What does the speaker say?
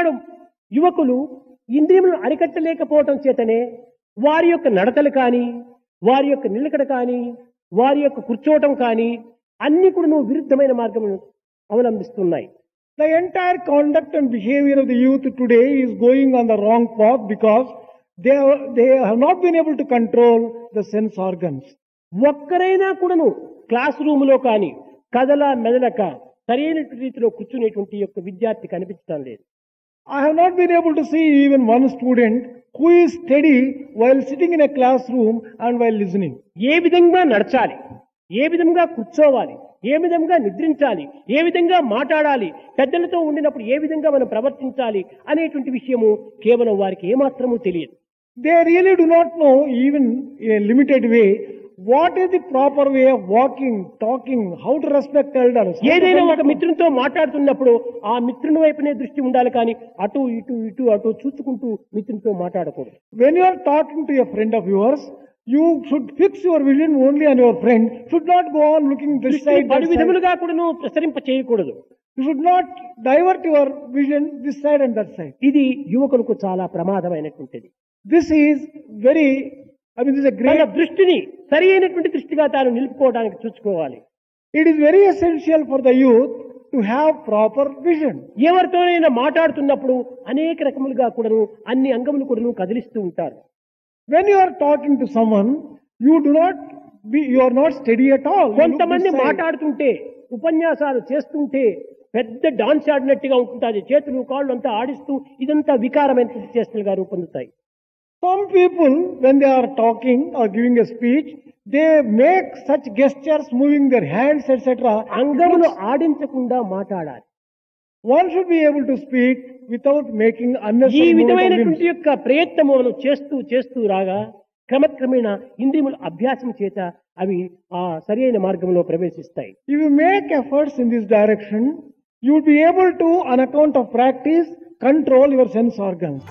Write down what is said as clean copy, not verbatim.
ఈనాడు యువకులు ఇంద్రియములను అరికట్టలేకపోవటం చేతనే వారి యొక్క నడతలు కానీ, వారి యొక్క నిలకడ కానీ, వారి యొక్క కూర్చోవటం కానీ అన్ని కూడా విరుద్ధమైన మార్గమును అవలంబిస్తున్నాయి. The entire conduct and behavior of the youth today is going on the wrong path because they have not been able to control the sense organs. ఒక్కరైనా కూడాను క్లాస్ రూమ్ లో కానీ కదల మెదలక సరైన రీతిలో కూర్చునేటువంటి యొక్క విద్యార్థి కనిపించడం లేదు. I have not been able to see even one student who is steady while sitting in a classroom and while listening. ఏ విధంగా నడచాలి, ఏ విధంగా కూర్చోవాలి, ఏ విధంగా నిద్రించాలి, ఏ విధంగా మాట్లాడాలి, పెద్దలతో ఉండినప్పుడు ఏ విధంగా మనం ప్రవర్తించాలి అనేటువంటి విషయము కేవలం వారికి ఏమాత్రము తెలియదు. They really do not know, even in a limited way, what is the proper way of walking, talking, how to respect elders. ఏదైనా ఒక మిత్రునితో మాట్లాడుతున్నప్పుడు ఆ మిత్రుని వైపునే దృష్టి ఉండాలి, కానీ అటు ఇటు ఇటు అటు చూసుకుంటూ మిత్రునితో మాట్లాడకూడదు. When you are talking to a friend of yours, you should fix your vision only on your friend. Should not go on looking this side, that పలు side. విధములుగా కూడాను ప్రసరింప చేయకూడదు. You should not divert your vision this side and that side. ఇది యువకులకు చాలా ప్రమాదమైనటువంటిది. This is very, this is a తన great, దృష్టిని సరి అయినటువంటి దృష్టిగా తాను నిలుపుకోవడానికి చూసుకోవాలి. it is very essential for the youth to have proper vision. ఎవరితోనైనా మాట్లాడుతున్నప్పుడు అనేక రకములుగా కూడాను అన్ని అంగములు కూడాను కదిలిస్తూ ఉంటారు. When you are talking to someone, you are not steady at all. You look కొంతమంది this side. మాట్లాడుతుంటే ఉపన్యాసాలు చేస్తుంటే పెద్ద డాన్స్ ఆడినట్టుగా ఉంటుంది. చేతులు కాళ్ళు అంతా ఆడిస్తూ ఇదంతా వికారమైన చేష్టలుగా రూపొందుతాయి. Some people, when they are talking or giving a speech, they make such gestures, moving their hands, etc. అంగములు ఆడించకుండా మాట్లాడాలి. One should be able to speak without making ఈ unnecessary movement of విధమైనటువంటి limbs. యొక్క ప్రయత్నము మనం చేస్తూ రాగా క్రమక్రమేణా ఇంద్రియముల అభ్యాసం చేత అవి ఆ సరి అయిన మార్గంలో ప్రవేశిస్తాయి. If you make efforts in this direction, you will be able to, on account of practice, control your sense organs.